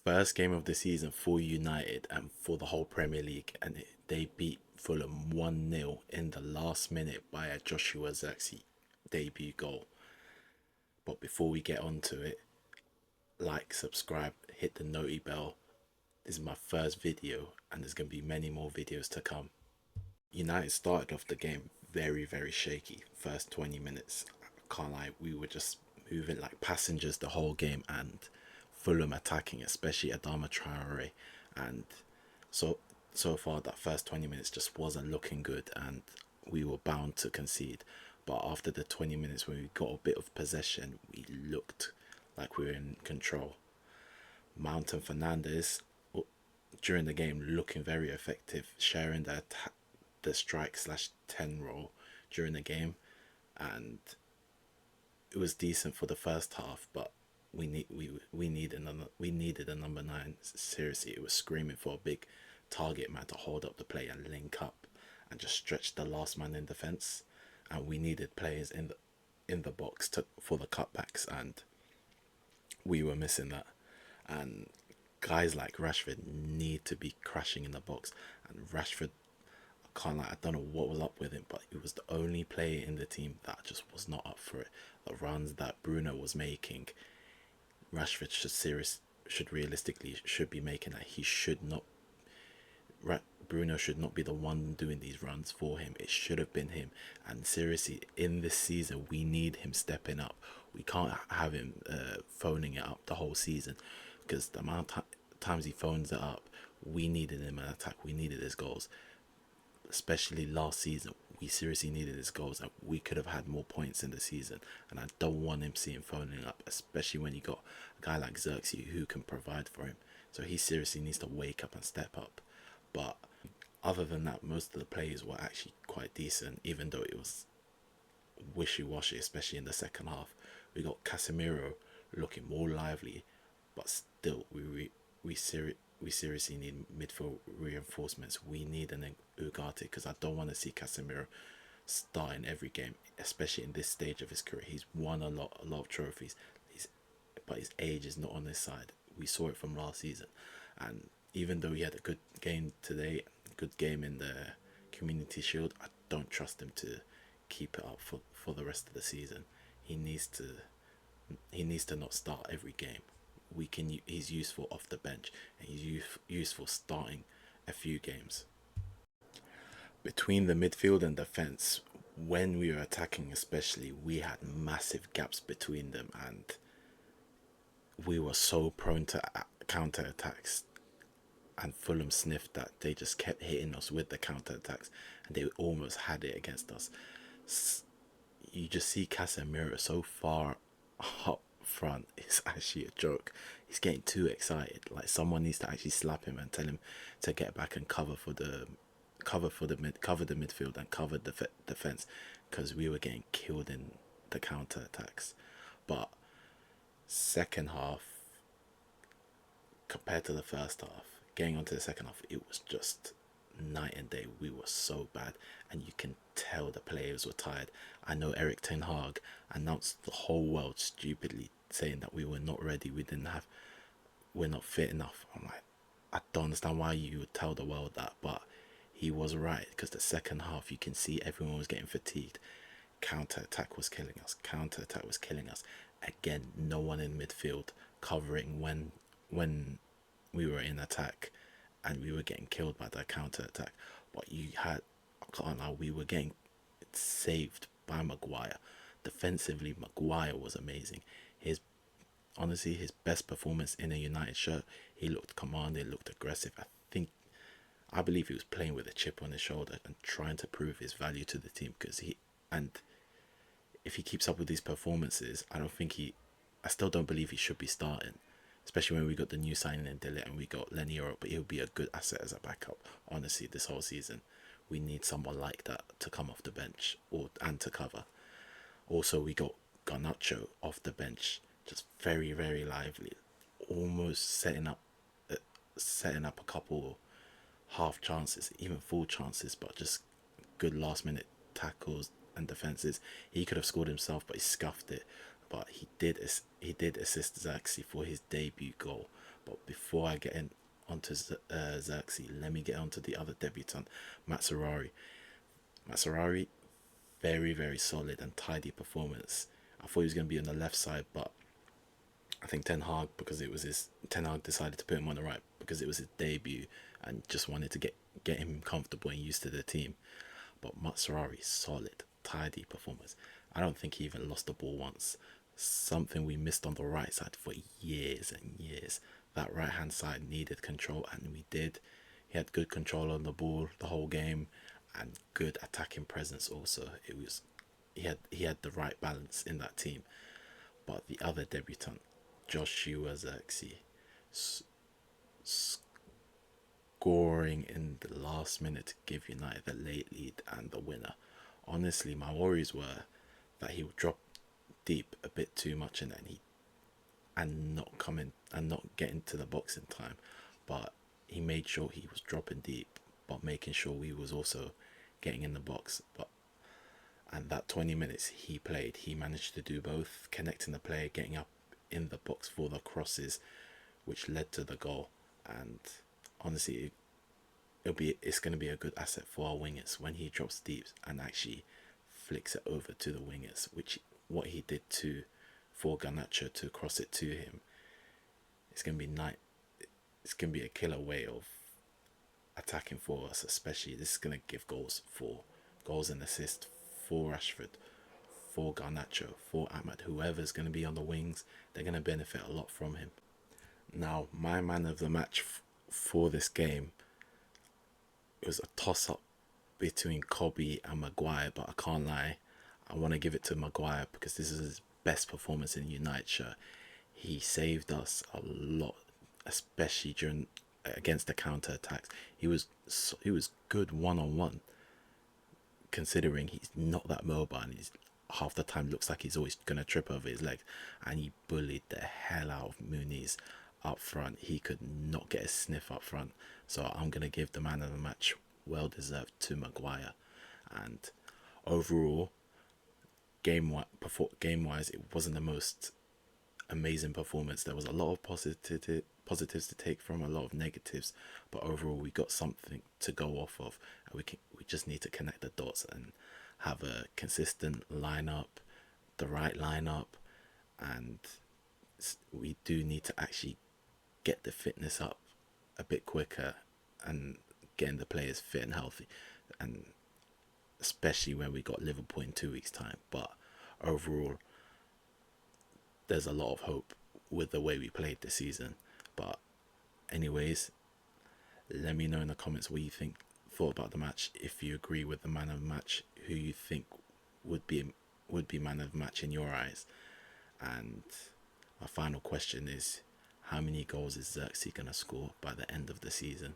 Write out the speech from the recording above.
First game of the season for United and for the whole Premier League, and they beat Fulham 1-0 in the last minute by a Joshua Zirkzee debut goal. But before we get on to it, like, subscribe, hit the noti bell. This is my first video, and there's going to be many more videos to come. United started off the game very, very shaky. First 20 minutes, can't lie, we were just moving like passengers the whole game, and Fulham attacking, especially Adama Traore. And so so far, that first 20 minutes just wasn't looking good, and we were bound to concede. But after the 20 minutes, when we got a bit of possession, we looked like we were in control. Mount and Fernandez during the game looking very effective, sharing the strike slash 10 role during the game, and it was decent for the first half. But we needed a number nine. Seriously, it was screaming for a big target man to hold up the play and link up and just stretch the last man in defence. And we needed players in the box for the cutbacks, and we were missing that. And guys like Rashford need to be crashing in the box. And Rashford, I don't know what was up with him, but he was the only player in the team that just was not up for it. The runs that Bruno was making, Rashford should realistically should be making that. He should not. Bruno should not be the one doing these runs for him. It should have been him. And seriously, in this season, we need him stepping up. We can't have him phoning it up the whole season, because the amount of times he phones it up, we needed him in attack. We needed his goals, especially last season. We seriously needed his goals, and we could have had more points in the season. And I don't want him seeing phoning up, especially when you got a guy like Zirkzee who can provide for him. So he seriously needs to wake up and step up. But other than that, most of the players were actually quite decent, even though it was wishy-washy, especially in the second half. We got Casemiro looking more lively, but still, we seriously need midfield reinforcements. We need an Ugarte, because I don't want to see Casemiro starting every game, especially in this stage of his career. He's won a lot of trophies, but his age is not on his side. We saw it from last season, and even though he had a good game today, good game in the Community Shield, I don't trust him to keep it up for the rest of the season. He needs to not start every game. He's useful off the bench, and he's useful starting a few games. Between the midfield and defense, when we were attacking especially, we had massive gaps between them, and we were so prone to counter attacks. And Fulham sniffed that. They just kept hitting us with the counter attacks, and they almost had it against us. You just see Casemiro so far up front, it's actually a joke. He's getting too excited. Like, someone needs to actually slap him and tell him to get back and cover the midfield and cover the defense, because we were getting killed in the counter attacks. But second half, compared to the first half, getting onto the second half, it was just night and day. We were so bad, and you can tell the players were tired. I know Eric Ten Hag announced the whole world stupidly, saying that we were not ready, we're not fit enough. I'm like, I don't understand why you would tell the world that, but he was right, because the second half, you can see everyone was getting fatigued. Counter attack was killing us. Again, no one in midfield covering when we were in attack, and we were getting killed by that counter attack. But we were getting saved by Maguire. Defensively, Maguire was amazing. Honestly, his best performance in a United shirt. He looked commanding, looked aggressive. I believe he was playing with a chip on his shoulder and trying to prove his value to the team, and if he keeps up with these performances, I still don't believe he should be starting, especially when we got the new signing in Dele and we got Leniero. But he'll be a good asset as a backup. Honestly, this whole season, we need someone like that to come off the bench and to cover. Also, we got Garnacho off the bench, just very, very lively, almost setting up a couple half chances, even full chances, but just good last minute tackles and defenses. He could have scored himself, but he scuffed it. But he did assist Zirkzee for his debut goal. But before I get in onto Zirkzee, let me get onto the other debutant, Matsurari. Matsurari, very, very solid and tidy performance. I thought he was going to be on the left side, but I think Ten Hag decided to put him on the right because it was his debut and just wanted to get him comfortable and used to the team. But Matsurari, solid, tidy performance. I don't think he even lost the ball once. Something we missed on the right side for years and years. That right hand side needed control, and we did. He had good control on the ball the whole game, and good attacking presence also. He had the right balance in that team. But the other debutant, Joshua Zirkzee, scoring in the last minute to give United the late lead and the winner. Honestly, my worries were that he would drop deep a bit too much and not coming and not getting to the box in time. But he made sure he was dropping deep, but making sure we was also getting in the box. And that 20 minutes he played, he managed to do both, connecting the player, getting up in the box for the crosses, which led to the goal. And honestly, it's going to be a good asset for our wingers when he drops deep and actually flicks it over to the wingers, which what he did for Garnacho to cross it to him. It's going to be it's going to be a killer way of attacking for us. Especially this is going to give goals and assists for Rashford, for Garnacho, for Ahmad, whoever's going to be on the wings. They're going to benefit a lot from him. Now, my man of the match for this game, it was a toss-up between Kobe and Maguire, but I can't lie, I want to give it to Maguire because this is his best performance in United shirt. He saved us a lot, especially against the counter attacks. He was good one-on-one, considering he's not that mobile and he's half the time looks like he's always gonna trip over his legs, and he bullied the hell out of Muniz up front. He could not get a sniff up front, so I'm gonna give the man of the match, well deserved, to Maguire. And overall, game wise, it wasn't the most amazing performance. There was a lot of positives to take from, a lot of negatives, but overall we got something to go off of, and we just need to connect the dots and have a consistent lineup, the right lineup, and we do need to actually get the fitness up a bit quicker and getting the players fit and healthy, and especially when we got Liverpool in 2 weeks' time. But overall, there's a lot of hope with the way we played this season. But anyways, let me know in the comments what you thought about the match. If you agree with the man of the match, who you think would be man of the match in your eyes. And my final question is, how many goals is Zirkzee gonna score by the end of the season?